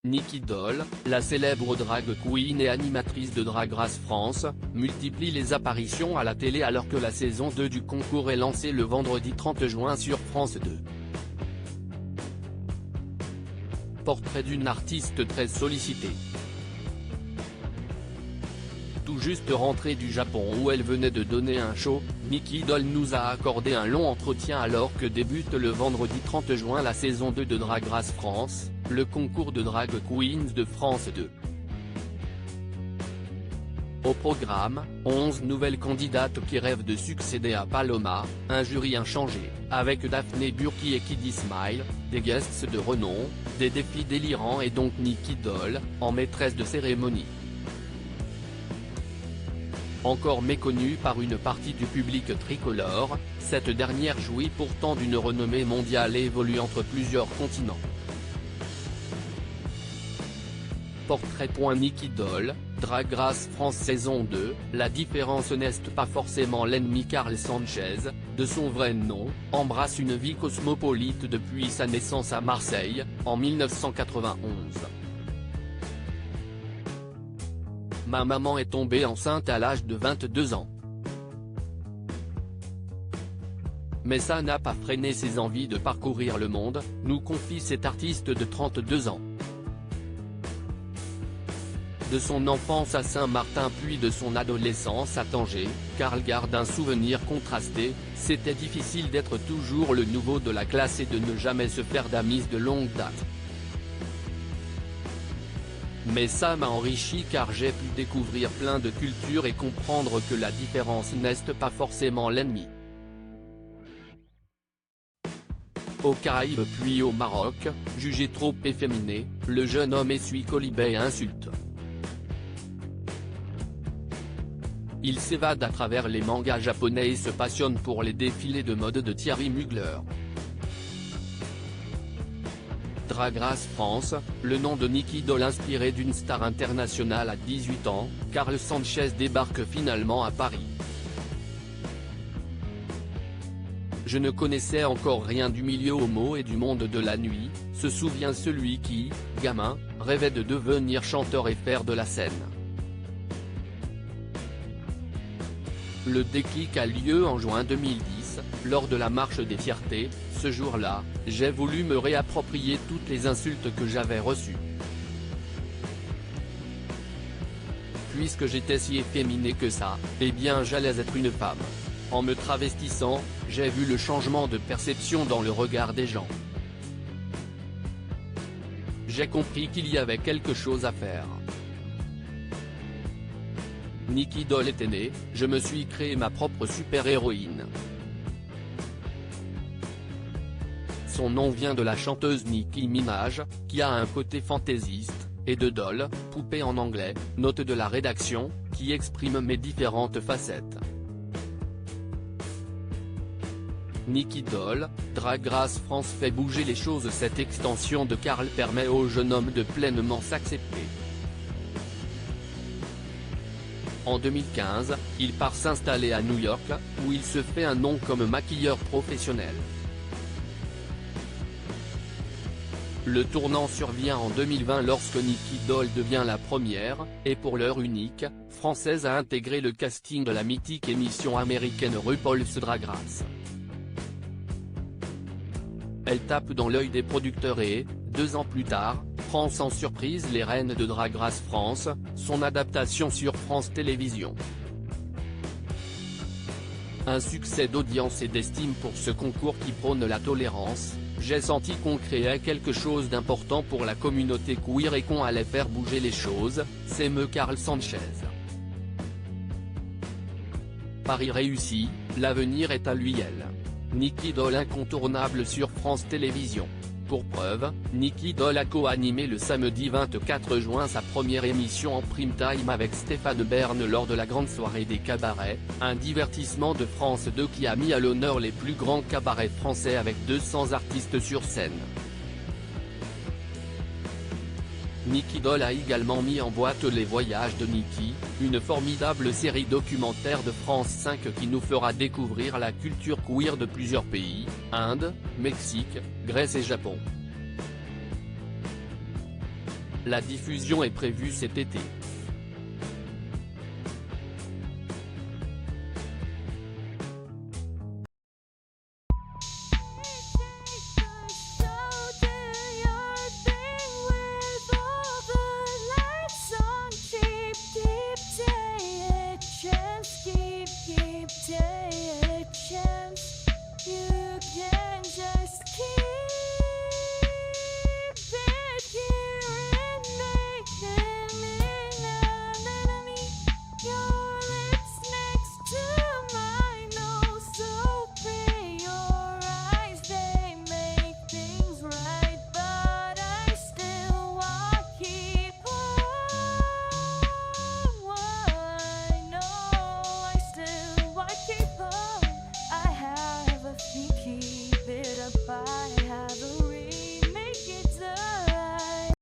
Nicky Doll, la célèbre drag queen et animatrice de Drag Race France, multiplie les apparitions à la télé alors que la saison 2 du concours est lancée le vendredi 30 juin sur France 2. Portrait d'une artiste très sollicitée. Tout juste rentrée du Japon où elle venait de donner un show, Nicky Doll nous a accordé un long entretien alors que débute le vendredi 30 juin la saison 2 de Drag Race France, le concours de drag queens de France 2. Au programme, 11 nouvelles candidates qui rêvent de succéder à Paloma, un jury inchangé, avec Daphné Burki et Kiddy Smile, des guests de renom, des défis délirants et donc Nicky Doll, en maîtresse de cérémonie. Encore méconnue par une partie du public tricolore, cette dernière jouit pourtant d'une renommée mondiale et évolue entre plusieurs continents. Portrait. Nicky Doll, Drag Race France saison 2, la différence n'est pas forcément l'ennemi. Carl Sanchez, de son vrai nom, embrasse une vie cosmopolite depuis sa naissance à Marseille, en 1991. Ma maman est tombée enceinte à l'âge de 22 ans. Mais ça n'a pas freiné ses envies de parcourir le monde, nous confie cet artiste de 32 ans. De son enfance à Saint-Martin puis de son adolescence à Tanger, Carl garde un souvenir contrasté, c'était difficile d'être toujours le nouveau de la classe et de ne jamais se faire d'amis de longue date. Mais ça m'a enrichi car j'ai pu découvrir plein de cultures et comprendre que la différence n'est pas forcément l'ennemi. Aux Caraïbes puis au Maroc, jugé trop efféminé, le jeune homme essuie colibet et insulte. Il s'évade à travers les mangas japonais et se passionne pour les défilés de mode de Thierry Mugler. Drag Race France, le nom de Nicky Doll inspiré d'une star internationale à 18 ans, Carl Sanchez débarque finalement à Paris. Je ne connaissais encore rien du milieu homo et du monde de la nuit, se souvient celui qui, gamin, rêvait de devenir chanteur et faire de la scène. Le déclic a lieu en juin 2010, lors de la marche des fiertés. Ce jour-là, j'ai voulu me réapproprier toutes les insultes que j'avais reçues. Puisque j'étais si efféminé que ça, eh bien j'allais être une femme. En me travestissant, j'ai vu le changement de perception dans le regard des gens. J'ai compris qu'il y avait quelque chose à faire. Nicky Doll était née, je me suis créé ma propre super-héroïne. Son nom vient de la chanteuse Nicki Minaj, qui a un côté fantaisiste, et de Doll, poupée en anglais, note de la rédaction, qui exprime mes différentes facettes. Nicky Doll, Drag Race France fait bouger les choses. Cette extension de Carl permet au jeune homme de pleinement s'accepter. En 2015, il part s'installer à New York, où il se fait un nom comme maquilleur professionnel. Le tournant survient en 2020 lorsque Nicky Doll devient la première, et pour l'heure unique, française à intégrer le casting de la mythique émission américaine RuPaul's Drag Race. Elle tape dans l'œil des producteurs et, 2 ans plus tard, prend sans surprise les rênes de Drag Race France, son adaptation sur France Télévisions. Un succès d'audience et d'estime pour ce concours qui prône la tolérance. J'ai senti qu'on créait quelque chose d'important pour la communauté queer et qu'on allait faire bouger les choses, s'émeut Carl Sanchez. Pari réussi, l'avenir est à lui. Nicky Doll incontournable sur France Télévisions. Pour preuve, Nicky Doll a co-animé le samedi 24 juin sa première émission en prime time avec Stéphane Bern lors de la grande soirée des cabarets, un divertissement de France 2 qui a mis à l'honneur les plus grands cabarets français avec 200 artistes sur scène. Nicky Doll a également mis en boîte Les Voyages de Nicky, une formidable série documentaire de France 5 qui nous fera découvrir la culture queer de plusieurs pays, Inde, Mexique, Grèce et Japon. La diffusion est prévue cet été.